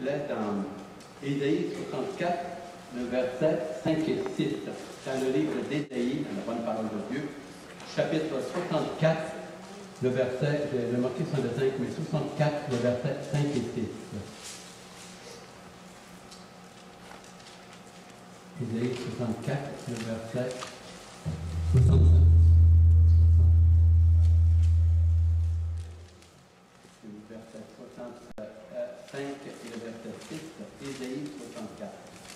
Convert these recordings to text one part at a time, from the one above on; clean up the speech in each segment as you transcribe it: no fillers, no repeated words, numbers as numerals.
plaît, dans Ésaïe 64, le verset 5 et 6. Dans le livre d'Ésaïe, dans la bonne parole de Dieu, chapitre 64, le verset, je l'ai marqué sur le 5, mais 64, le verset 5 et 6. Ésaïe 64, le verset 65. Le verset 65 et le verset 6, Ésaïe 64.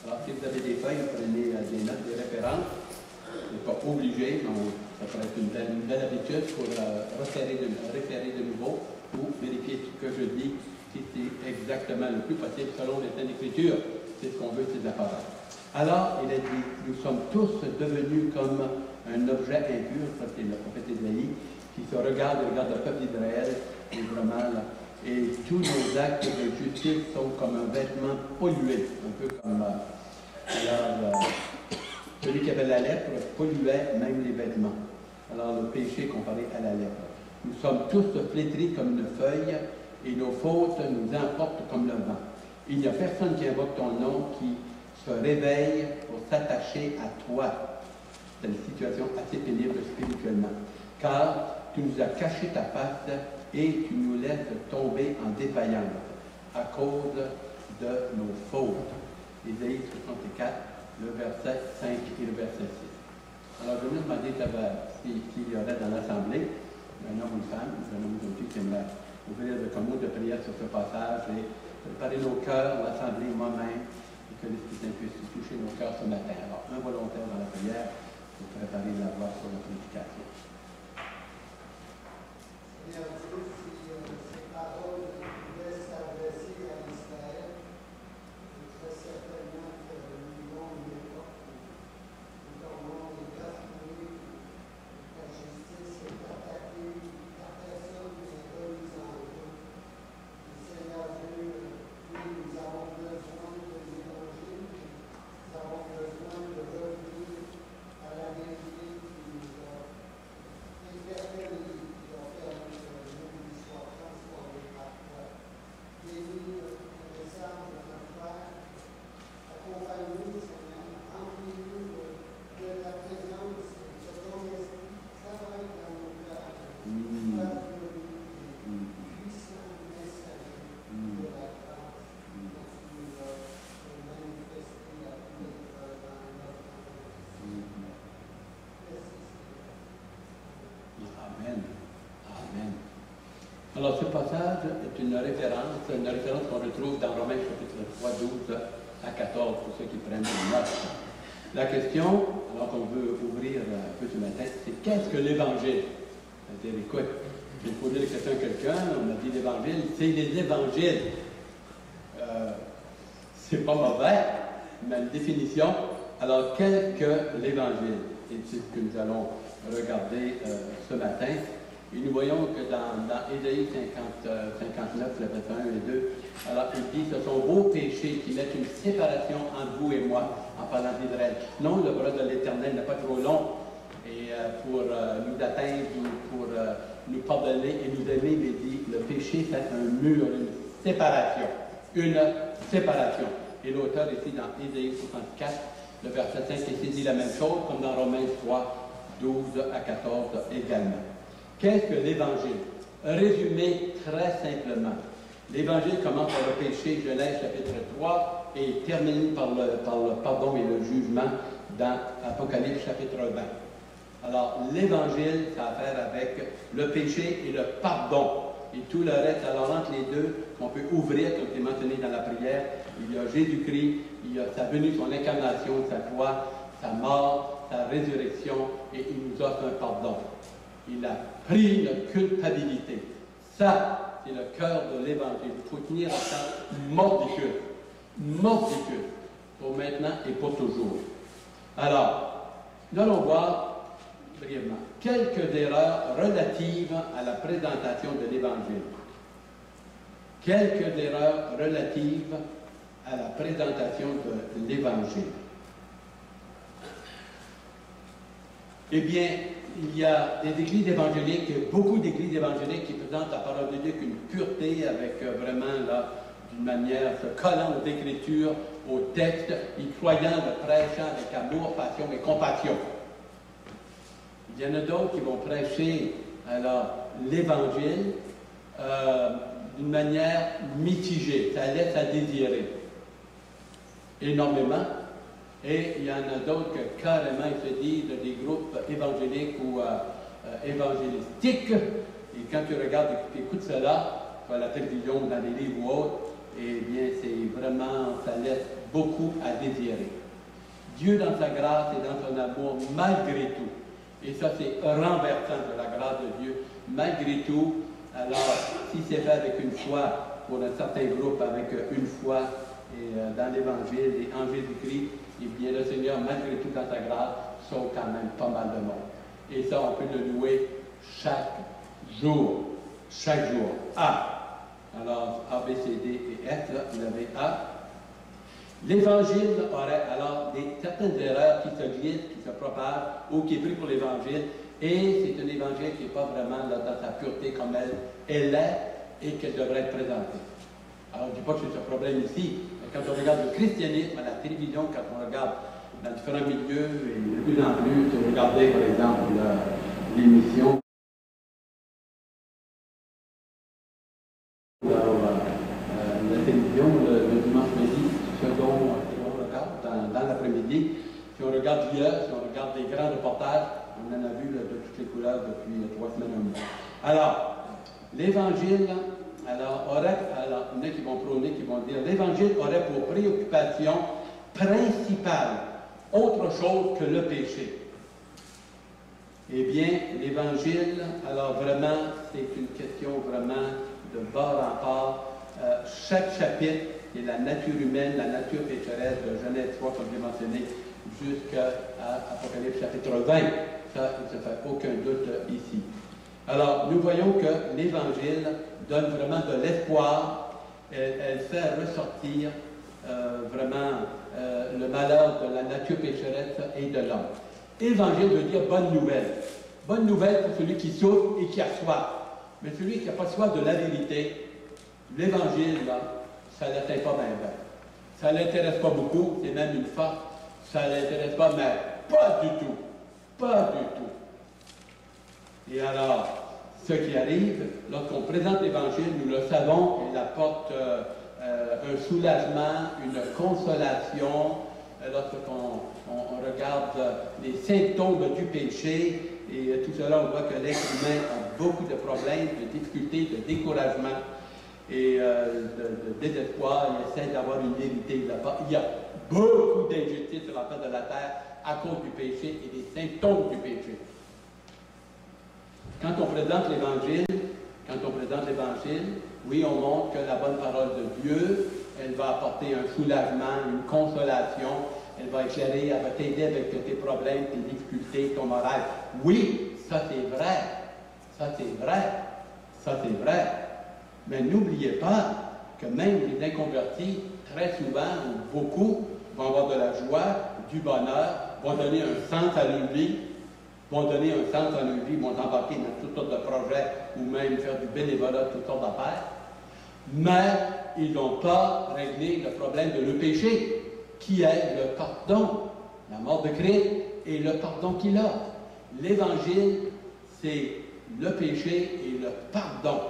Alors, si vous avez des feuilles, vous prenez des notes, des références. Vous n'êtes pas obligé, mais ça pourrait être une belle habitude pour référer de nouveau ou vérifier ce que je dis, si c'est exactement le plus possible selon les Saintes Écritures. C'est ce qu'on veut, c'est la parole. Alors, il a dit, nous sommes tous devenus comme un objet impur, ça c'est le prophète Ésaïe, qui se regarde le peuple d'Israël, et vraiment là, et tous nos actes de justice sont comme un vêtement pollué, un peu comme celui qui avait la lèpre polluait même les vêtements. Alors le péché comparé à la lèpre. Nous sommes tous flétris comme une feuille, et nos fautes nous emportent comme le vent. Il n'y a personne qui invoque ton nom, qui se réveille pour s'attacher à toi. C'est une situation assez pénible spirituellement. Car tu nous as caché ta face et tu nous laisses tomber en défaillance à cause de nos fautes. Ésaïe 64, le verset 5 et le verset 6. Alors je me demandais s'il y aurait dans l'Assemblée un homme ou une femme, un homme ou une fille qui aimerait ouvrir le mot de prière sur ce passage et préparer nos cœurs, l'Assemblée, moi-même, et que l'Esprit Saint puisse toucher nos cœurs ce matin. Alors, un volontaire dans la prière pour préparer la voie sur la prédication. Seigneur Dieu, si ces paroles pouvaient s'adresser à Israël, très certainement que nous n'avons pas. Nous avons les bafoués, la justice est attaquée, la personne est remise en cause. Seigneur Dieu, oui, nous avons besoin de l'Évangile, nous avons besoin de revenir à la vérité qui nous a interpellés, qui a permis que nous soyons transformés par toi. Bénis le message de notre Père, accompagne-nous, Seigneur, remplis-nous de ta présence, de ton esprit, travaille dans nos cœurs, sois le puissant messager de la grâce dont tu nous as manifesté à tous les épreuves dans notre vie. Merci, Seigneur. Amen. Amen. Alors, ce passage est une référence qu'on retrouve dans Romains chapitre 3, 12 à 14, pour ceux qui prennent une note. La question, alors qu'on veut ouvrir un peu ce matin, c'est qu'est-ce que l'Évangile? C'est-à-dire, écoute, je vais poser la question à quelqu'un, on a dit l'Évangile, c'est les évangiles. C'est pas mauvais, mais une définition. Alors, qu'est-ce que l'Évangile? Et c'est ce que nous allons regarder ce matin. Et nous voyons que dans Ésaïe 59, le verset 1 et 2, alors il dit, ce sont vos péchés qui mettent une séparation entre vous et moi, en parlant d'Israël. Non, le bras de l'Éternel n'est pas trop long et pour nous atteindre ou pour nous pardonner et nous aimer, mais il dit, le péché fait un mur, une séparation. Une séparation. Et l'auteur ici dans Ésaïe 64, le verset 5 et 6 dit la même chose, comme dans Romains 3, 12 à 14 également. Qu'est-ce que l'Évangile? Résumé très simplement. L'Évangile commence par le péché, Genèse chapitre 3, et termine par le pardon et le jugement dans Apocalypse chapitre 20. Alors, l'Évangile, ça a à faire avec le péché et le pardon. Et tout le reste, alors entre les deux, qu'on peut ouvrir, comme c'est mentionné dans la prière, il y a Jésus-Christ, il y a sa venue, son incarnation, sa croix, sa mort, sa résurrection, et il nous offre un pardon. Il a pris notre culpabilité. Ça, c'est le cœur de l'Évangile. Il faut tenir à ça mordicule. Mordicule. Pour maintenant et pour toujours. Alors, nous allons voir brièvement quelques erreurs relatives à la présentation de l'Évangile. Quelques erreurs relatives à la présentation de l'Évangile. Eh bien, il y a des églises évangéliques, beaucoup d'églises évangéliques qui présentent la parole de Dieu avec une pureté, avec vraiment là, d'une manière se collant aux Écritures, au texte, y croyant, le prêchant avec amour, passion et compassion. Il y en a d'autres qui vont prêcher l'Évangile d'une manière mitigée, ça laisse à désirer énormément. Et il y en a d'autres que carrément ils se disent des groupes évangéliques ou évangélistiques. Et quand tu regardes et tu écoutes cela, à la télévision, dans les livres ou autres, eh bien, c'est vraiment, ça laisse beaucoup à désirer. Dieu, dans sa grâce et dans son amour, malgré tout, et ça, c'est renversant de la grâce de Dieu, malgré tout, alors, si c'est fait avec une foi, pour un certain groupe, avec une foi et, dans l'Évangile et en Jésus-Christ, eh bien, le Seigneur, malgré tout, dans sa grâce, sauve quand même pas mal de monde. Et ça, on peut le louer chaque jour. Chaque jour. A. Alors, A, B, C, D et F, là, vous avez A. L'Évangile aurait alors certaines erreurs qui se glissent, qui se propagent, ou qui est pris pour l'Évangile, et c'est un Évangile qui n'est pas vraiment là, dans sa pureté comme elle l'est, et qu'elle devrait être présentée. Alors, je ne dis pas que c'est un problème ici, mais quand on regarde le christianisme à la télévision, quand on regarde dans différents milieux, et de plus en plus, si vous regardez par exemple l'émission la télévision le dimanche midi, ce dont on regarde dans l'après-midi, si on regarde l'IA, si on regarde les grands reportages, on en a vu de toutes les couleurs depuis 3 semaines ou moins. Alors, l'Évangile, il y en a qui vont prôner, qui vont dire, l'Évangile aurait pour préoccupation principale autre chose que le péché. Eh bien, l'Évangile, alors vraiment, c'est une question vraiment de bord en bord. Chaque chapitre est la nature humaine, la nature pécheresse de Genèse 3, comme j'ai mentionné, jusqu'à Apocalypse chapitre 20. Ça, il ne se fait aucun doute ici. Alors, nous voyons que l'Évangile donne vraiment de l'espoir. Elle fait ressortir vraiment le malheur de la nature pécheresse et de l'homme. Évangile veut dire bonne nouvelle. Bonne nouvelle pour celui qui souffre et qui a soif. Mais celui qui n'a pas soif de la vérité, l'Évangile, là, ça ne l'atteint pas bien. Ça ne l'intéresse pas beaucoup, c'est même une force. Ça ne l'intéresse pas, mais pas du tout. Pas du tout. Et alors, ce qui arrive, lorsqu'on présente l'Évangile, nous le savons, il apporte un soulagement, une consolation, lorsqu'on regarde les symptômes du péché, et tout cela, on voit que l'être humain a beaucoup de problèmes, de difficultés, de découragement et de désespoir. Il essaie d'avoir une vérité. Il y a beaucoup d'injustice sur la face de la terre à cause du péché et des symptômes du péché. Quand on présente l'Évangile, oui, on montre que la bonne parole de Dieu, elle va apporter un soulagement, une consolation, elle va éclairer, elle va t'aider avec tes problèmes, tes difficultés, ton moral. Oui, ça c'est vrai, ça c'est vrai, ça c'est vrai. Mais n'oubliez pas que même les inconvertis, très souvent, ou beaucoup, vont avoir de la joie, du bonheur, vont donner un sens à leur vie, vont embarquer dans toutes sortes de projets ou même faire du bénévolat, toutes sortes d'affaires. Mais ils n'ont pas réglé le problème de le péché, qui est le pardon, la mort de Christ et le pardon qu'il a. L'Évangile, c'est le péché et le pardon.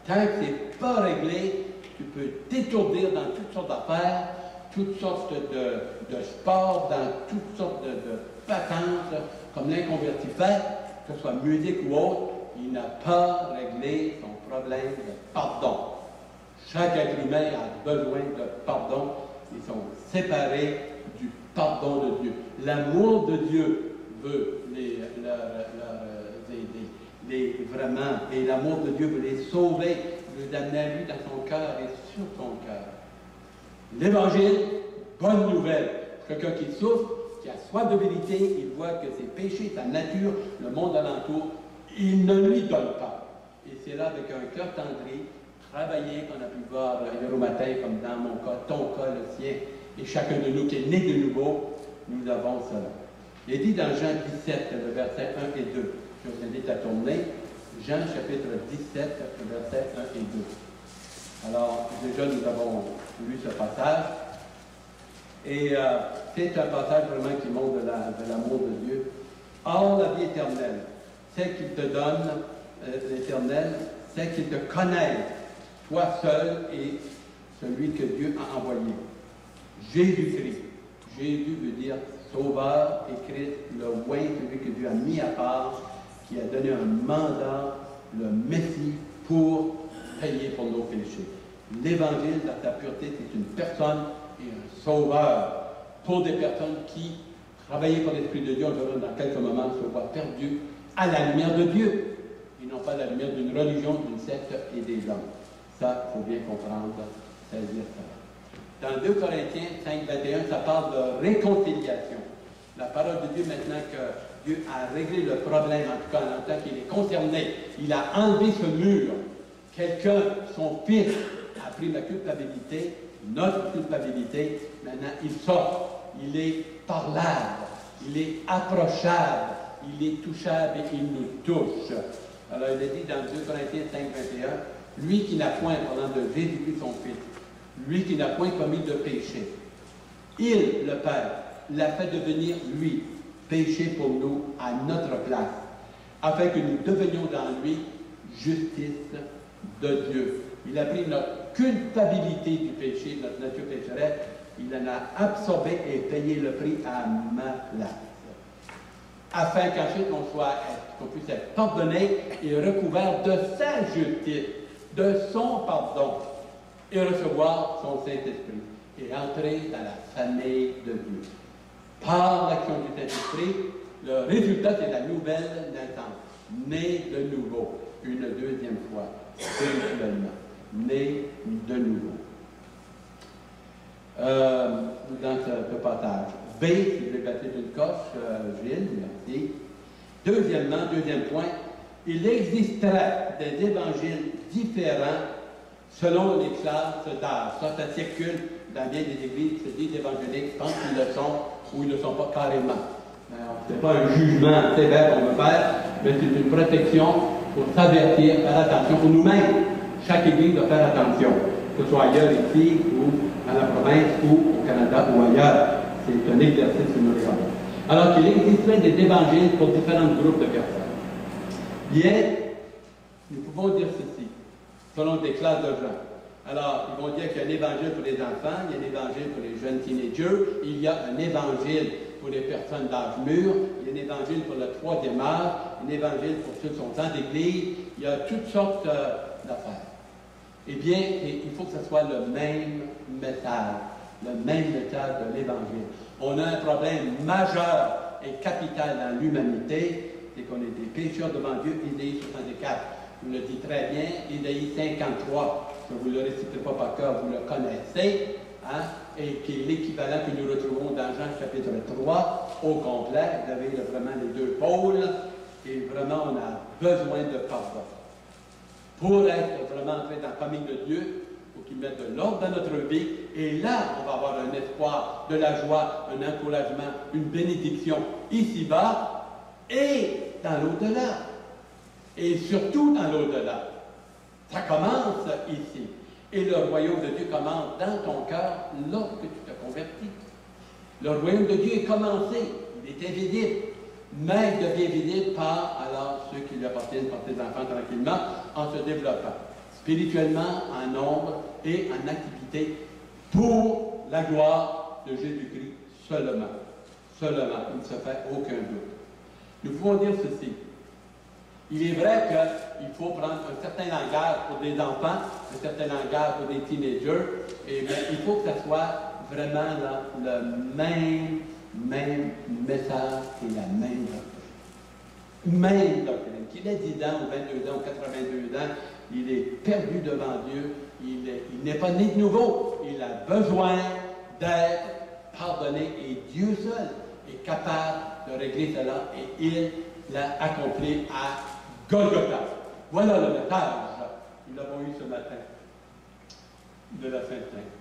Tant que ce n'est pas réglé, tu peux t'étourdir dans toutes sortes d'affaires, toutes sortes de sports, dans toutes sortes de patentes, comme l'inconverti fait, que ce soit musique ou autre, il n'a pas réglé son problème de pardon. Chaque être humain a besoin de pardon. Ils sont séparés du pardon de Dieu. L'amour de Dieu veut leur aider, vraiment, et l'amour de Dieu veut les sauver, les amener à lui dans son cœur et sur son cœur. L'Évangile, bonne nouvelle. Quelqu'un qui souffre, qui a soif de vérité, il voit que ses péchés, sa nature, le monde alentour, il ne lui donne pas. Et c'est là, avec un cœur tendri, travailler, qu'on a pu voir hier au matin, comme dans mon cas, ton cas, le sien, et chacun de nous qui est né de nouveau, nous avons cela. Il est dit dans Jean 17, le verset 1 et 2. Je vous invite à tourner. Jean chapitre 17, le verset 1 et 2. Alors, déjà, nous avons lu ce passage. Et c'est un passage vraiment qui montre de l'amour de Dieu. Or, la vie éternelle, c'est qu'il te donne, l'Éternel, c'est qu'il te connaisse, toi seul et celui que Dieu a envoyé. Jésus-Christ. Jésus veut dire Sauveur et Christ, le oint, celui que Dieu a mis à part, qui a donné un mandat, le Messie, pour payer pour nos péchés. L'Évangile, dans sa pureté, c'est une personne et un sauveur pour des personnes qui, travaillées par l'Esprit de Dieu, dans quelques moments, se voient perdues à la lumière de Dieu, et non pas à la lumière d'une religion, d'une secte et des hommes. Ça, il faut bien comprendre, saisir ça. Dans 2 Corinthiens 5, 21, ça parle de réconciliation. La parole de Dieu, maintenant que Dieu a réglé le problème, en tout cas en tant qu'il est concerné, il a enlevé ce mur. Quelqu'un, son fils, a pris la culpabilité, notre culpabilité. Maintenant, il sort. Il est parlable, il est approchable, il est touchable et il nous touche. Alors, il est dit dans 2 Corinthiens 5, 21, lui qui n'a point, parlant de Jésus-Christ, son fils, lui qui n'a point commis de péché, il, le Père, l'a fait devenir, lui, péché pour nous à notre place, afin que nous devenions dans lui justice de Dieu. Il a pris notre culpabilité du péché, notre nature pécheresse, il en a absorbé et payé le prix à ma place. Afin qu'ensuite qu'on puisse être pardonné et recouvert de sa justice, de son pardon, et recevoir son Saint-Esprit, et entrer dans la famille de Dieu. Par l'action du Saint-Esprit, le résultat, c'est la nouvelle naissance, né de nouveau, une deuxième fois, spirituellement, né de nouveau. Dans ce passage. B, si vous voulez passer d'une coche, Gilles, merci. Deuxième point, il existerait des évangiles différents selon les classes d'âge. Ça circule dans bien des églises qui se disent évangéliques, pensent qu'ils le sont ou ils ne le sont pas carrément. Ce n'est pas un jugement sévère qu'on veut faire, mais c'est une protection pour s'avertir, faire attention pour nous-mêmes. Chaque église doit faire attention, que ce soit ailleurs ici, ou dans la province, ou au Canada, ou ailleurs. C'est un exercice que nous regardons. Alors qu'il existerait des évangiles pour différents groupes de personnes. Bien, nous pouvons dire ceci, selon des classes de gens. Alors, ils vont dire qu'il y a un évangile pour les enfants, il y a un évangile pour les jeunes teenagers, il y a un évangile pour les personnes d'âge mûr, il y a un évangile pour le troisième âge, un évangile pour ceux qui sont dans l'église, il y a toutes sortes d'affaires. Eh bien, il faut que ce soit le même message de l'Évangile. On a un problème majeur et capital dans l'humanité, c'est qu'on est des pécheurs devant Dieu. Isaïe 64 vous le dit très bien. Isaïe 53, je ne vous le réciterai pas par cœur, vous le connaissez, hein, et qui est l'équivalent que nous retrouvons dans Jean chapitre 3 au complet. Vous avez vraiment les deux pôles, et vraiment on a besoin de pardon. Pour être vraiment entré dans la famille de Dieu, il faut qu'il mette de l'ordre dans notre vie, et là, on va avoir un espoir, de la joie, un encouragement, une bénédiction ici-bas et dans l'au-delà. Et surtout dans l'au-delà. Ça commence ici. Et le royaume de Dieu commence dans ton cœur lorsque tu te convertis. Le royaume de Dieu est commencé, il est invisible. Mais il devient visible par alors ceux qui lui appartiennent, par ses enfants tranquillement, en se développant spirituellement, en nombre et en activité pour la gloire de Jésus-Christ seulement. Seulement, il ne se fait aucun doute. Nous pouvons dire ceci. Il est vrai qu'il faut prendre un certain langage pour des enfants, un certain langage pour des teenagers, et bien, il faut que ça soit vraiment là, le même message et la même doctrine. Même doctrine. Qu'il ait 10 ans, ou 22 ans, ou 82 ans, il est perdu devant Dieu, il n'est pas né de nouveau, il a besoin d'être pardonné, et Dieu seul est capable de régler cela, et il l'a accompli à Golgotha. Voilà le message, nous l'avons eu ce matin, de la Sainte-Sainte.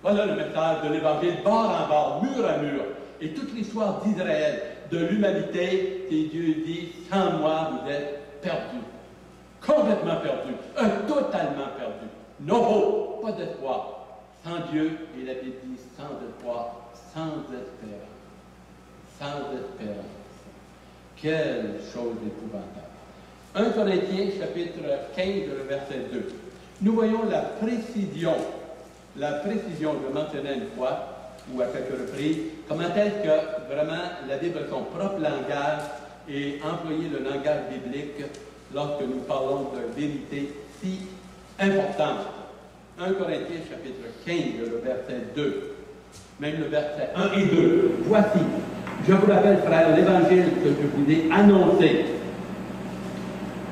Voilà le message de l'Évangile, bord en bord, mur à mur. Et toute l'histoire d'Israël, de l'humanité, et Dieu dit, sans moi, vous êtes perdus. Complètement perdus. Totalement perdus. No hope, pas d'espoir. Sans Dieu, et la Bible dit sans espoir, sans espérance. Sans espérance. Quelle chose épouvantable. 1 Corinthiens, chapitre 15, le verset 2. Nous voyons la précision, je le mentionnais une fois, ou à quelques reprises, comment est-ce que vraiment la Bible a son propre langage et employer le langage biblique lorsque nous parlons de vérité si importante. 1 Corinthiens chapitre 15, le verset 2, même le verset 1 et 2. Voici, je vous rappelle, frères, l'évangile que je vous ai annoncé,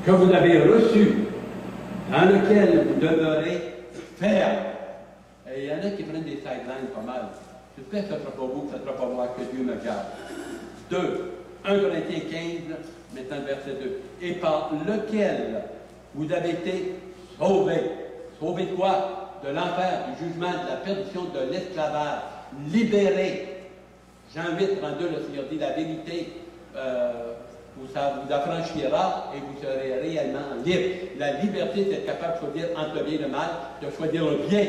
que vous avez reçu, dans lequel vous demeurez ferme. Et il y en a qui prennent des sidelines pas mal. J'espère que ce ne sera pas vous, que ce ne sera pas moi, que Dieu me garde. 2. 1 Corinthiens 15, maintenant le verset 2. Et par lequel vous avez été sauvés. Sauvés de quoi? De l'enfer, du jugement, de la perdition, de l'esclavage. Libérés. Jean 8, 32, le Seigneur dit la vérité vous affranchira et vous serez réellement libre. La liberté, c'est être capable de choisir entre le bien et le mal, de choisir le bien,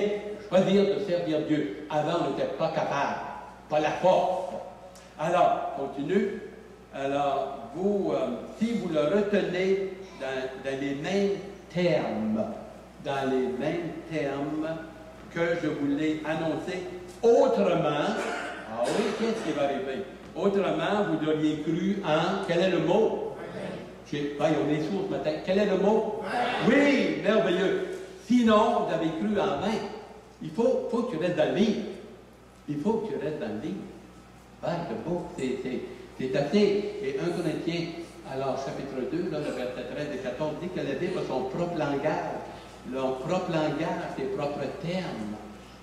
choisir de servir Dieu. Avant, on n'était pas capable, pas la force. Alors, continue. Alors, vous, si vous le retenez dans les mêmes termes, que je vous l'ai annoncé, autrement, ah oui, qu'est-ce qui va arriver? Autrement, vous auriez cru en, quel est le mot? On est sourds ce matin. Quel est le mot? Oui, merveilleux. Sinon, vous avez cru en vain. Il faut que tu restes dans le livre. Il faut que tu restes dans le livre. C'est beau, c'est assez. Et 1 Corinthiens, alors chapitre 2, là, le verset 13 et 14, dit que la Bible a son propre langage. Leur propre langage, ses propres termes.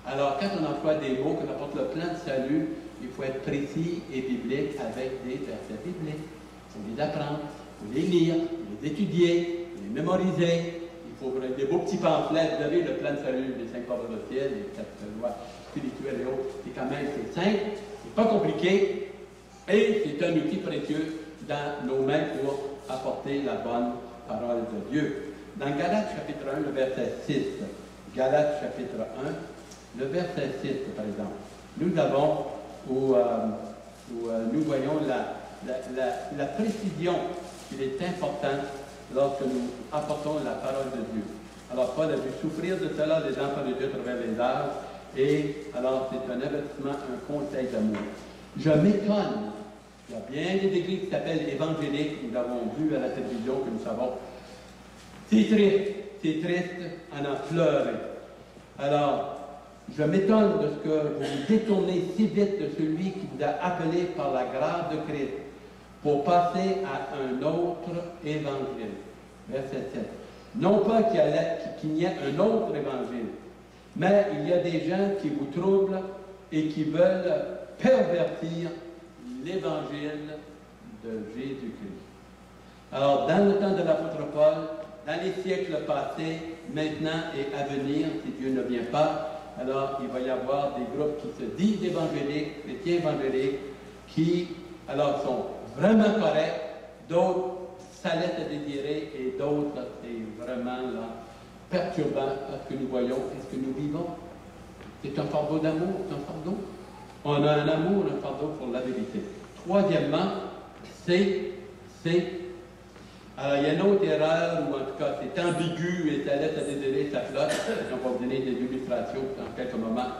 Alors, quand on emploie des mots qu'on apporte le plan de salut, il faut être précis et biblique avec des versets bibliques. Il faut les apprendre, il faut les lire, les étudier, les mémoriser. Il faut des beaux petits pamphlets. Vous avez le plan de salut, les 5 ordres de ciel, les 4 lois spirituelles et autres. C'est quand même simple, c'est pas compliqué, et c'est un outil précieux dans nos mains pour apporter la bonne parole de Dieu. Dans Galates chapitre 1, le verset 6, Galates chapitre 1, le verset 6, par exemple, nous avons où nous voyons la précision qu'il est importante lorsque nous apportons la parole de Dieu. Alors, Paul a vu souffrir de cela les enfants de Dieu à travers les âges, et alors c'est un avertissement, un conseil d'amour. Je m'étonne, il y a bien des églises qui s'appellent évangéliques, nous l'avons vu à la télévision, que nous savons. C'est triste à en pleurer. Alors, je m'étonne de ce que vous vous détournez si vite de celui qui vous a appelé par la grâce de Christ pour passer à un autre évangile. Verset 7. Non pas qu'il n'y ait un autre évangile, mais il y a des gens qui vous troublent et qui veulent pervertir l'évangile de Jésus-Christ. Alors, dans le temps de l'apôtre Paul, dans les siècles passés, maintenant et à venir, si Dieu ne vient pas, alors il va y avoir des groupes qui se disent évangéliques, chrétiens évangéliques, qui alors sont vraiment corrects, d'autres ça laisse à désirer, et d'autres c'est vraiment là, perturbant parce que nous voyons et ce que nous vivons. C'est un fardeau d'amour, c'est un fardeau. On a un amour, un fardeau pour la vérité. Troisièmement, alors, il y a une autre erreur, ou en tout cas, c'est ambigu et ça laisse à désirer, ça flotte. On va vous donner des illustrations dans quelques moments.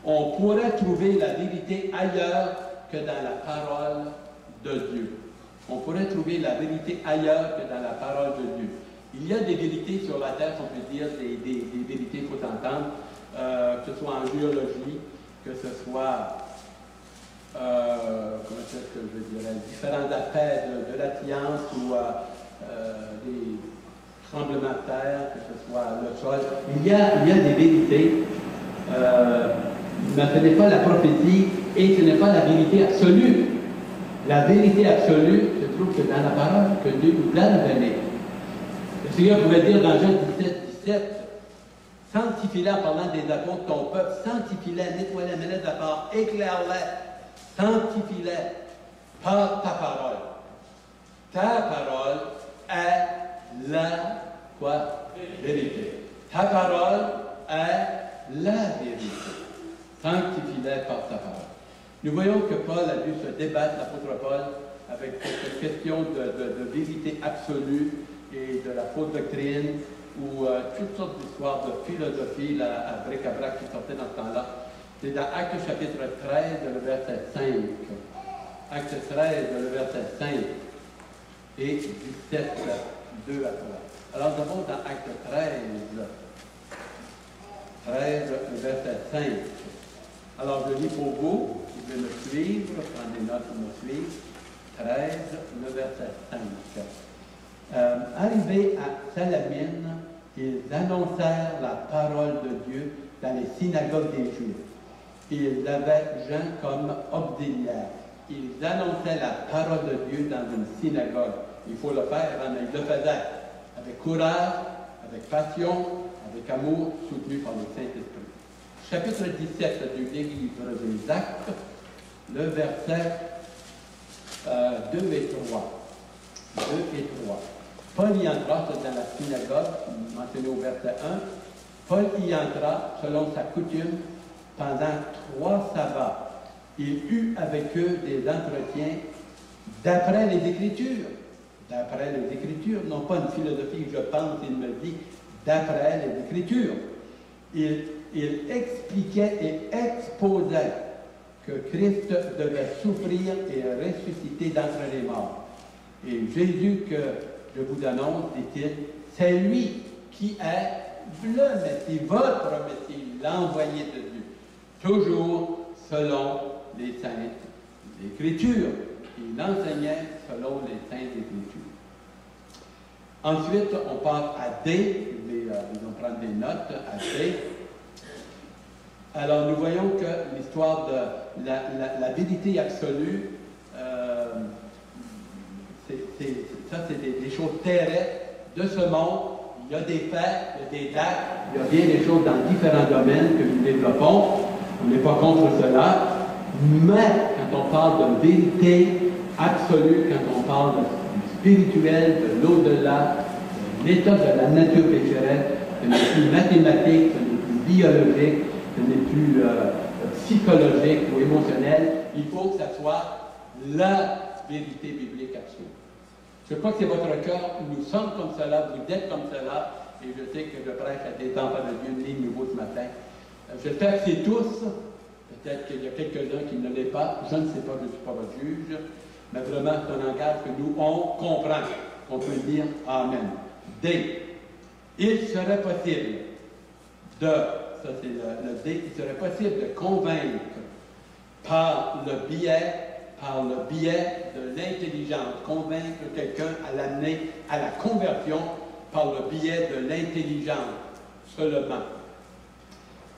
On pourrait trouver la vérité ailleurs que dans la parole de Dieu. On pourrait trouver la vérité ailleurs que dans la parole de Dieu. Il y a des vérités sur la terre, on peut dire, des vérités qu'il faut entendre, que ce soit en géologie, que ce soit, comment est-ce que je dirais, différents aspects de la science ou des tremblements de terre, que ce soit le sol. Il y a des vérités, mais ce n'est pas la prophétie et ce n'est pas la vérité absolue. La vérité absolue se trouve que dans la parole que Dieu nous a révélée. Le Seigneur pouvait dire dans Jean 17, sanctifie-les en parlant des apôtres, ton peuple, sanctifie-les, nettoie-les, mets-les à part, éclaire-les, sanctifie-les par ta parole. Ta parole est la vérité. Ta parole est la vérité. Sanctifie-les par ta parole. Nous voyons que Paul a dû se débattre, l'apôtre Paul, avec cette question de vérité absolue et de la fausse doctrine, ou toutes sortes d'histoires de philosophie là, à bric-à-brac qui sortaient dans ce temps-là. C'est dans Actes chapitre 13, le verset 5. Actes 13, le verset 5 et 17, 2 à 3. Alors nous avons dans Actes 13, le verset 5. Alors je lis pour vous, vous pouvez me suivre, prendre des notes pour me suivre. 13, le verset 5. Arrivés à Salamine, ils annoncèrent la parole de Dieu dans les synagogues des Juifs. Ils avaient Jean comme auxiliaire. Ils annonçaient la parole de Dieu dans une synagogue. Il faut le faire, hein, mais ils le faisaient avec courage, avec passion, avec amour, soutenu par le Saint-Esprit. Chapitre 17 du livre des Actes, le verset 2 et 3. 2 et 3. Paul y entra dans la synagogue, mentionné au verset 1. Paul y entra, selon sa coutume, pendant 3 sabbats. Il eut avec eux des entretiens d'après les Écritures. D'après les Écritures, non pas une philosophie, je pense, il me dit, d'après les Écritures. Il expliquait et exposait que Christ devait souffrir et ressusciter d'entre les morts. Et Jésus que je vous annonce, dit-il, c'est lui qui est le Messie, votre Messie, l'envoyé de Dieu. Toujours selon les Saintes Écritures. Il enseignait selon les Saintes Écritures. Ensuite, on passe à D. Ils vont prendre des notes à D. Alors, nous voyons que l'histoire de la vérité absolue, c'est des choses terrestres de ce monde. Il y a des faits, il y a des dates, il y a bien des choses dans différents domaines que nous développons. On n'est pas contre cela. Mais quand on parle de vérité absolue, quand on parle du spirituel, de l'au-delà, de l'état de la nature pécheresse, ce n'est plus mathématique, ce n'est plus biologique, ce n'est plus psychologique ou émotionnel, il faut que ça soit la vérité biblique absolue. Je crois que c'est votre cœur, nous sommes comme cela, vous êtes comme cela, et je sais que je prêche à des enfants de Dieu nés nouveaux ce matin. J'espère que c'est tous, peut-être qu'il y a quelques-uns qui ne l'est pas, je ne sais pas, je ne suis pas votre juge, mais vraiment c'est un langage que nous, on comprend, qu'on peut dire Amen. D. Il serait possible de, ça c'est le D, il serait possible de convaincre par le biais de l'intelligence, convaincre quelqu'un à l'amener à la conversion par le biais de l'intelligence seulement.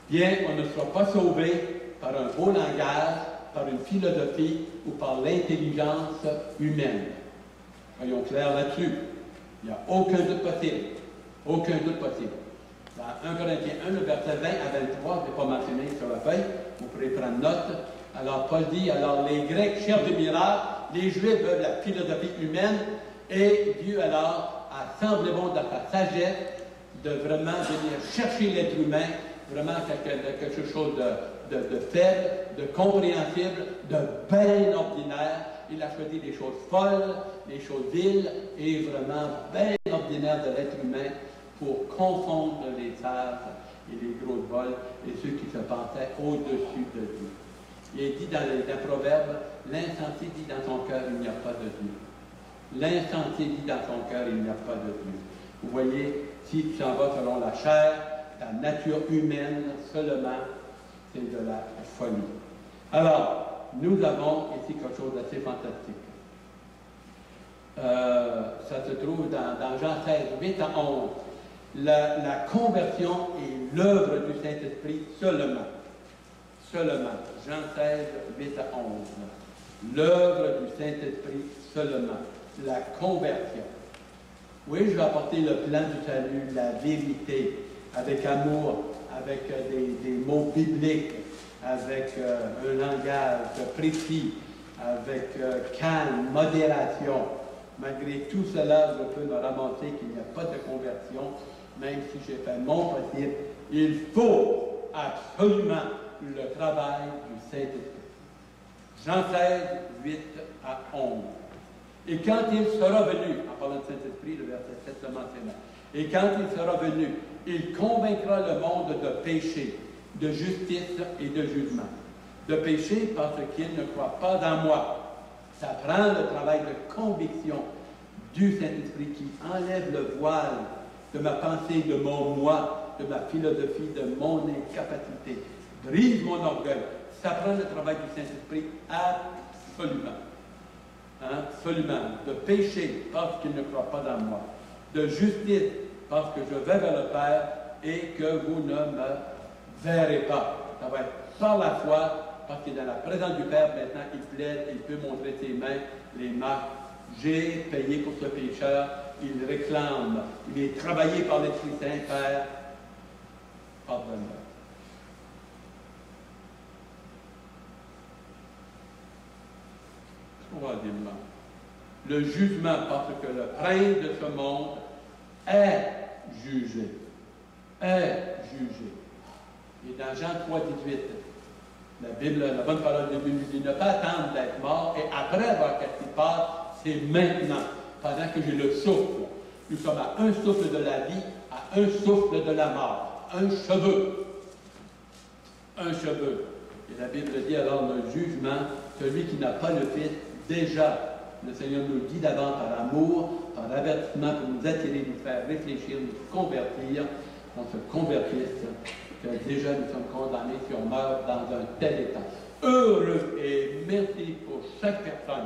Bien, on ne sera pas sauvé par un beau langage, par une philosophie ou par l'intelligence humaine. Soyons clairs là-dessus. Il n'y a aucun doute possible. Aucun doute possible. Dans 1 Corinthiens 1, le verset 20 à 23, je n'ai pas mentionné sur la feuille, vous pourrez prendre note. Alors, Paul dit, alors les Grecs cherchent des miracles, les Juifs veulent la philosophie humaine, et Dieu alors a semblé bon dans sa sagesse de vraiment venir chercher l'être humain, vraiment quelque chose de faible, de compréhensible, de bien ordinaire. Il a choisi des choses folles, des choses viles, et vraiment bien ordinaires de l'être humain pour confondre les sages et les gros vols et ceux qui se pensaient au-dessus de Dieu. Il est dit dans les Proverbes, l'insensé dit dans son cœur, il n'y a pas de Dieu. L'insensé dit dans son cœur, il n'y a pas de Dieu. Vous voyez, si tu s'en vas selon la chair, la nature humaine seulement, c'est de la folie. Alors, nous avons ici quelque chose d'assez fantastique. Ça se trouve dans Jean 16, 8 à 11. La conversion est l'œuvre du Saint-Esprit seulement. Seulement. Jean 16, 8 à 11. L'œuvre du Saint-Esprit seulement. La conversion. Oui, je vais apporter le plan du salut, la vérité, avec amour, avec des mots bibliques, avec un langage précis, avec calme, modération. Malgré tout cela, je peux me ramasser qu'il n'y a pas de conversion, même si j'ai fait mon possible il faut absolument le travail du Saint-Esprit. Jean 16, 8 à 11. Et quand il sera venu, en parlant du Saint-Esprit, le verset 7 le mentionne, et quand il sera venu, il convaincra le monde de péché, de justice et de jugement. De péché parce qu'il ne croit pas en moi. Ça prend le travail de conviction du Saint-Esprit qui enlève le voile de ma pensée, de mon moi, de ma philosophie, de mon incapacité, brise mon orgueil. Ça prend le travail du Saint-Esprit absolument. Hein? Absolument. De péché parce qu'il ne croit pas en moi. De justice parce que je vais vers le Père et que vous ne me verrez pas. Ça va être par la foi, parce qu'il est dans la présence du Père maintenant, il plaide, il peut montrer ses mains, les marques. J'ai payé pour ce pécheur, il réclame, il est travaillé par l'Esprit Saint, Père, pardonne-moi. Troisièmement, le jugement, parce que le prince de ce monde est jugé. Est jugé. Et dans Jean 3, 18, la Bible, la bonne parole de Dieu nous dit ne pas attendre d'être mort et après avoir qu'est-ce qui passe, c'est maintenant, pendant que j'ai le souffle. Nous sommes à un souffle de la vie, à un souffle de la mort. Un cheveu. Un cheveu. Et la Bible dit alors le jugement, celui qui n'a pas le Fils, déjà, le Seigneur nous le dit d'avant par amour, par avertissement pour nous attirer, nous faire réfléchir, nous convertir, qu'on se convertisse, que déjà nous sommes condamnés si on meurt dans un tel état. Heureux et merci pour chaque personne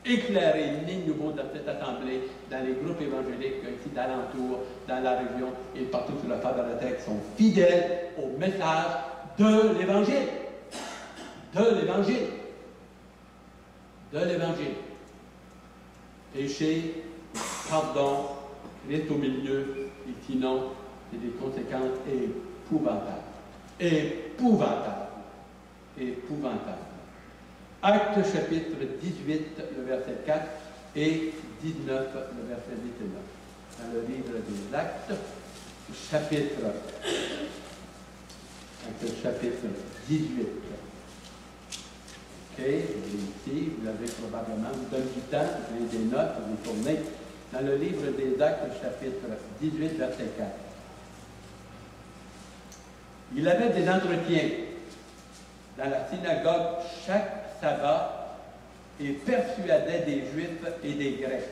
éclairée, née de nouveau dans cette assemblée, dans les groupes évangéliques ici d'alentour, dans la région et partout sur la face de la terre, qui sont fidèles au message de l'Évangile. De l'Évangile. De l'Évangile. Péché, pardon, Christ au milieu, et sinon, c'est des conséquences épouvantables. Épouvantables. Épouvantables. Acte chapitre 18, le verset 4, et 19, le verset 8 et 9. Dans le livre des Actes, chapitre 18. OK, ici, vous l'avez probablement, vous donnez du temps, vous avez des notes, vous tournez. Dans le livre des Actes, chapitre 18, verset 4. Il avait des entretiens dans la synagogue chaque sabbat et persuadait des Juifs et des Grecs.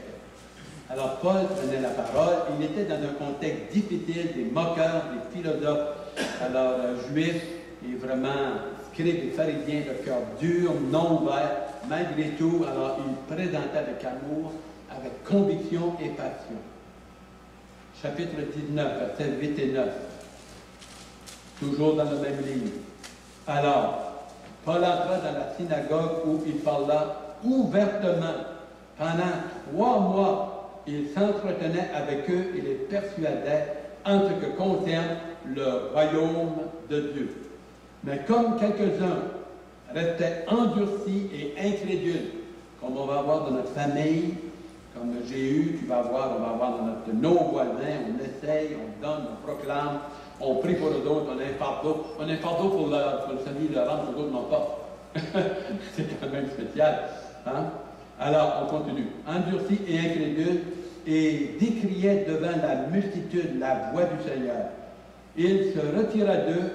Alors Paul prenait la parole, il était dans un contexte difficile, des moqueurs, des philosophes, alors juifs et vraiment scribes et pharisiens de cœur dur, non ouvert, malgré tout, alors il présentait avec amour, avec conviction et passion. Chapitre 19, versets 8 et 9. Toujours dans le même livre. Alors, Paul entra dans la synagogue où il parla ouvertement. Pendant 3 mois, il s'entretenait avec eux et les persuadait en ce que concerne le royaume de Dieu. Mais comme quelques-uns restaient endurcis et incrédules, comme on va avoir dans notre famille, comme j'ai eu, on va avoir dans nos voisins, on essaye, on donne, on proclame, on prie pour les autres, on a un fardeau. On a un fardeau pour le salut de la rendre, les autres n'ont pas. C'est quand même spécial. Hein? Alors, on continue. Endurcis et incrédule, et décriait devant la multitude la voix du Seigneur. Il se retira d'eux,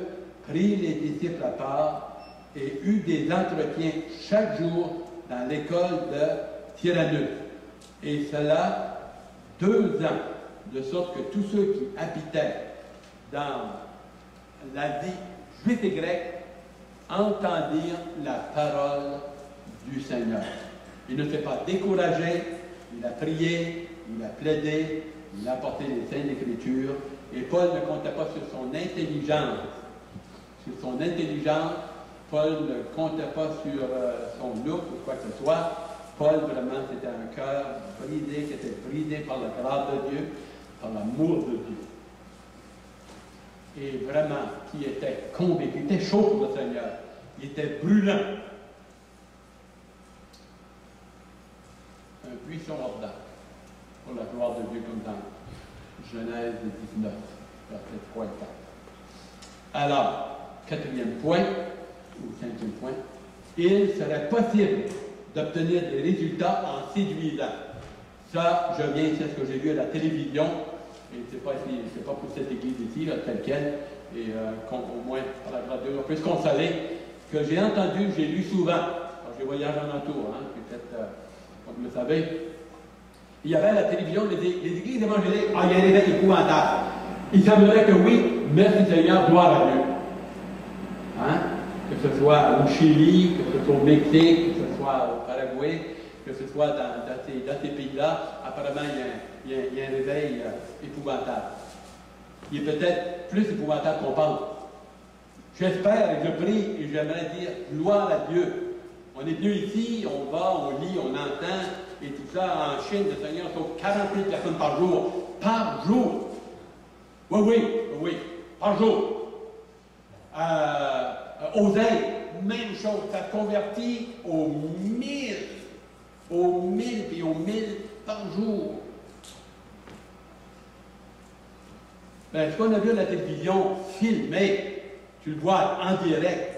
prit les disciples à part, et eut des entretiens chaque jour dans l'école de Tyrannus. Et cela 2 ans, de sorte que tous ceux qui habitaient dans l'Asie juive et grecque entendirent la parole du Seigneur. Il ne s'est pas découragé, il a prié, il a plaidé, il a apporté les Saintes Écritures, et Paul ne comptait pas sur son intelligence. Sur son intelligence, Paul ne comptait pas sur son look ou quoi que ce soit. Paul, vraiment, c'était un cœur brisé, qui était brisé par la grâce de Dieu, par l'amour de Dieu. Et vraiment, qui était convaincu, il était chaud pour le Seigneur, il était brûlant. Un buisson ardent pour la gloire de Dieu, comme dans Genèse 19, verset 3 et 4. Alors, quatrième point, ou cinquième point, il serait possible d'obtenir des résultats en séduisant. Ça, c'est ce que j'ai vu à la télévision, et c'est pas pour cette église ici, là, telle quelle, et au moins, à la grade 2, on peut se consoler, que j'ai entendu, j'ai lu souvent, alors j'ai voyagé en entour, hein, peut-être, comme vous le savez, il y avait à la télévision les églises évangéliques, il y a des événements épouvantables. Il semblerait que oui, merci Seigneur, gloire à Dieu. Hein? Que ce soit au Chili, que ce soit au Mexique, que ce soit au Paraguay, que ce soit dans ces pays-là, apparemment, il y a un réveil épouvantable. Il est peut-être plus épouvantable qu'on pense. J'espère et je prie et j'aimerais dire gloire à Dieu. On est venu ici, on va, on lit, on entend, et tout ça. En Chine, le Seigneur sauve 40 000 personnes par jour. Par jour! Oui, par jour. Aux Indes, même chose, ça convertit aux 1000 puis aux 1000 par jour. Ben, ce qu'on a vu à la télévision filmé, tu le vois en direct,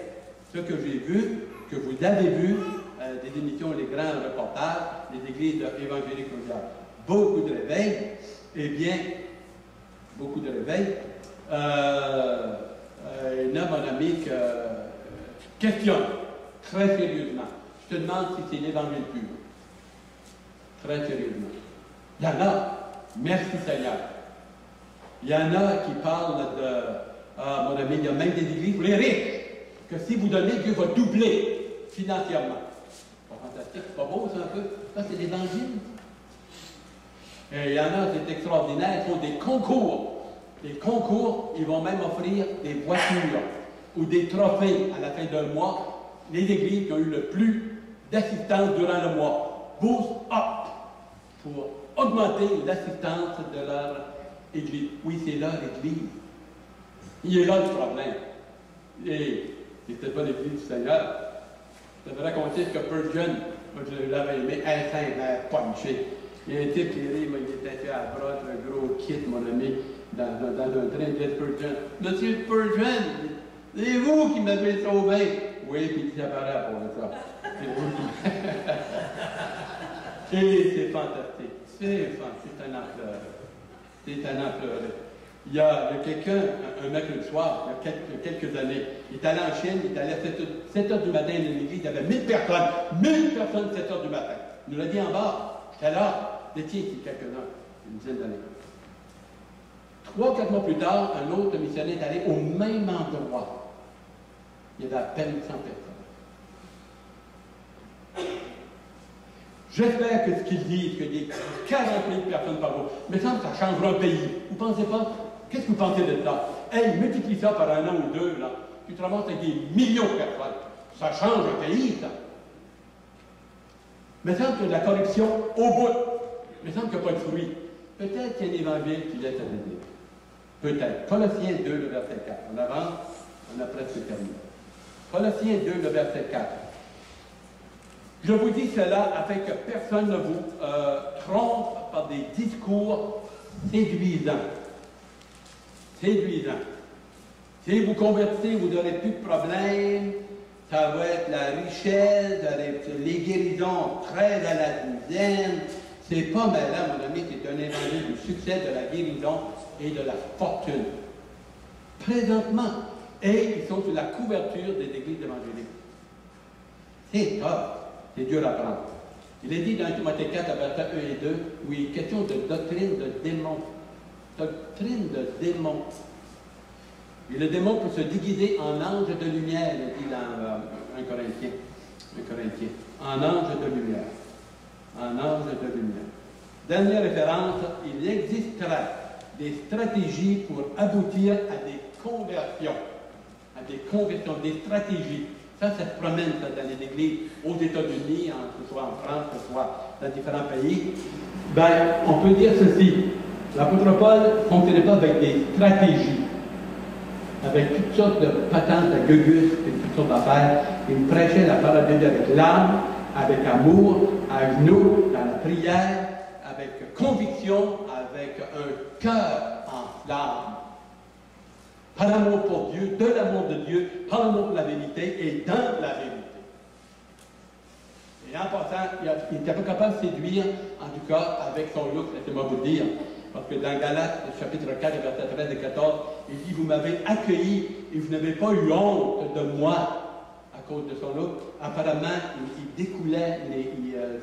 ce que j'ai vu, que vous avez vu, des émissions, les grands reportages, les églises évangéliques mondiales. Beaucoup de réveils, eh bien, beaucoup de réveils. Il y a mon ami qui questionne très sérieusement. Je te demande si c'est l'évangile pur. Très sérieusement. Il y en a, merci Seigneur. Il y en a qui parlent de, mon ami, il y a même des églises pour les riches, que si vous donnez, Dieu va doubler financièrement. C'est pas fantastique, c'est pas beau ça un peu? Ça c'est l'évangile. Et il y en a, c'est extraordinaire, ils font des concours. Les concours, ils vont même offrir des voitures ou des trophées à la fin d'un mois. Les églises qui ont eu le plus d'assistance durant le mois. Boost up pour augmenter l'assistance de leur église. Oui, c'est leur église. Il est là le problème. Et c'est peut-être pas l'église du Seigneur. Je devrais raconter ce que Spurgeon, moi je l'avais aimé, un punché. Il y a un type qui rit, mais il était fait à bras, un gros kit, mon ami, dans un train de Spurgeon. Monsieur Spurgeon, c'est vous qui m'avez sauvé. Oui, puis il s'apparaît pour ça. C'est vous qui... Et c'est fantastique. C'est un ampleur. C'est un ampleur. Il y a quelqu'un, un mercredi soir, il y a quelques années, il est allé en Chine, il est allé à 7 h du matin dans l'église, il y avait 1000 personnes. 1000 personnes, 7 h du matin. Il nous l'a dit en bas. J'étais là. J'étais ici quelques-uns, une dizaine d'années. 3 ou 4 mois plus tard, un autre missionnaire est allé au même endroit. Il y avait à peine 100 personnes. J'espère que ce qu'ils disent, qu'il y a 40 000 personnes par jour, mais ça changera un pays. Vous ne pensez pas? Qu'est-ce que vous pensez de ça? Hey, multiplie ça par un an ou deux, là. Tu te ramasses avec des millions de personnes. Ça change un pays, ça. Mais il semble qu'il y a de la corruption au bout. Mais il semble qu'il n'y a pas de fruit. Peut-être qu'il y a un évangile qui laisse à dire. Peut-être. Colossiens 2, le verset 4. On avance, on a presque terminé. Colossiens 2, le verset 4. Je vous dis cela afin que personne ne vous trompe par des discours séduisants. Séduisants. Si vous convertissez, vous n'aurez plus de problème. Ça va être la richesse, les guérisons 13 à la dizaine. C'est pas malin, mon ami, c'est un évangile du succès, de la guérison et de la fortune. Présentement. Et ils sont sous la couverture des églises évangéliques. C'est top. C'est dur à prendre. Il est dit dans Timothée 4, versets 1 et 2, où il est question de doctrine de démon. Doctrine de démon. Et le démon peut se déguiser en ange de lumière, il dit dans 1 Corinthiens. En ange de lumière. En ange de lumière. Dernière référence, il existera des stratégies pour aboutir à des conversions. À des conversions, des stratégies. Ça se promène ça, dans les églises aux États-Unis, que ce soit en France, que ce soit dans différents pays. Ben, on peut dire ceci. L'apôtre Paul ne fonctionnait pas avec des stratégies, avec toutes sortes de patentes à gugus et toutes sortes d'affaires. Il prêchait la parole de Dieu avec l'âme, avec amour, à genoux, dans la prière, avec conviction, avec un cœur en flamme. Par amour pour Dieu, de l'amour de Dieu, par l'amour pour la vérité et dans la vérité. Et en passant, il n'était pas capable de séduire, en tout cas, avec son look, laissez-moi vous le dire. Parce que dans Galates, chapitre 4, versets 13 et 14, il dit, vous m'avez accueilli et vous n'avez pas eu honte de moi à cause de son look. Apparemment, il découlait,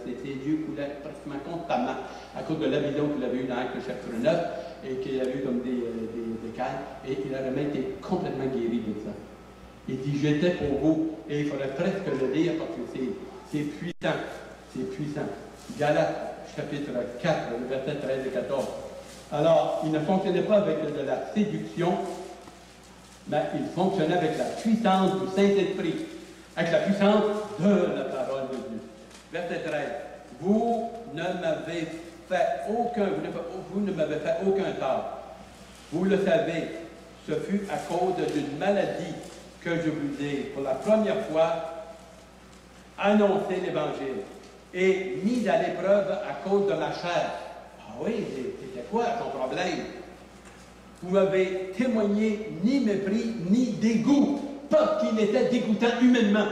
ses yeux coulaient pratiquement constamment à cause de la vision qu'il avait eue dans Actes chapitre 9 et qu'il avait eu comme des cailles. Et il a vraiment été complètement guéri de ça. Il dit, j'étais pour vous. Et il faudrait presque le lire parce que c'est puissant. C'est puissant. Galates, chapitre 4, versets 13 et 14. Alors, il ne fonctionnait pas avec de la séduction, mais il fonctionnait avec la puissance du Saint-Esprit, avec la puissance de la parole de Dieu. Verset 13. Vous ne m'avez fait aucun tort. Vous le savez, ce fut à cause d'une maladie que je vous ai, pour la première fois, annoncé l'Évangile et mis à l'épreuve à cause de ma chair. Ah oui, c'était quoi ton problème? Vous m'avez témoigné ni mépris, ni dégoût, pas qu'il était dégoûtant humainement.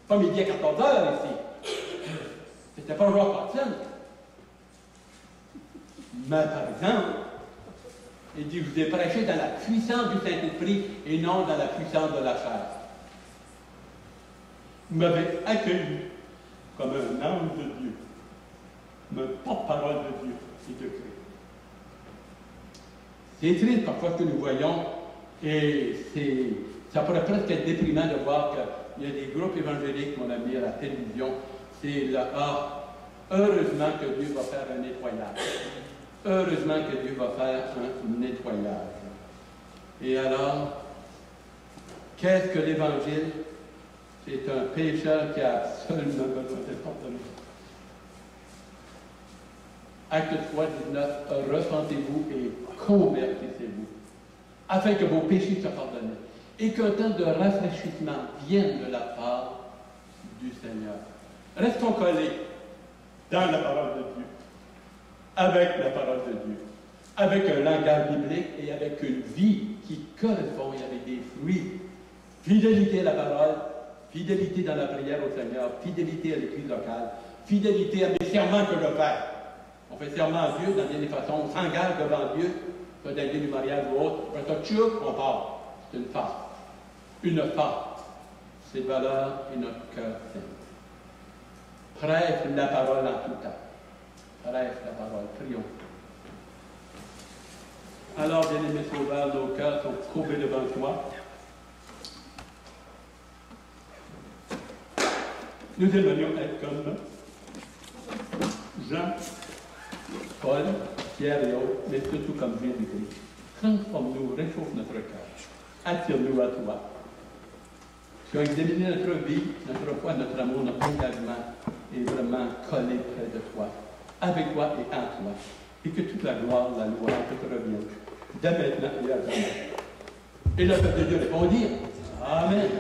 Comme il dit à 14 heures ici. C'était pas Rock Hudson. Mais par exemple, il dit, je vous ai prêché dans la puissance du Saint-Esprit et non dans la puissance de la chair. Vous m'avez accueilli comme un ange de Dieu, un porte-parole de Dieu et de Christ. C'est triste parfois que nous voyons, et ça pourrait presque être déprimant de voir qu'il y a des groupes évangéliques qu'on a mis à la télévision. C'est le heureusement que Dieu va faire un nettoyage. Heureusement que Dieu va faire un nettoyage. Et alors, qu'est-ce que l'Évangile? C'est un pécheur qui a absolument besoin d'être pardonné. Acte 3, 19, repentez-vous et convertissez-vous, afin que vos péchés soient pardonnés, et qu'un temps de rafraîchissement vienne de la part du Seigneur. Restons collés dans la parole de Dieu, avec la parole de Dieu, avec un langage biblique et avec une vie qui correspond et avec des fruits. Fidélité à la parole, fidélité dans la prière au Seigneur, fidélité à l'église locale, fidélité à mes serments que je fais. On fait serment à Dieu dans des façons, on s'engage devant Dieu, soit d'aller du mariage ou autre, après ça, tchoup, on part. C'est une farce. Une farce. C'est valeur et notre cœur saint. Prêche la parole en tout temps. Prêche la parole. Prions. Alors, bien-aimés sauveurs, nos cœurs sont courbés devant toi. Nous aimerions être comme Jean, Paul, Pierre et autres, mais surtout comme Jésus-Christ. Transforme-nous, réchauffe notre cœur. Attire-nous à toi. Tu as examiné notre vie, notre foi, notre amour, notre engagement est vraiment collé près de toi, avec toi et en toi. Et que toute la gloire, la loi te revienne, dès maintenant et à jamais. Et le peuple de Dieu répondit, Amen.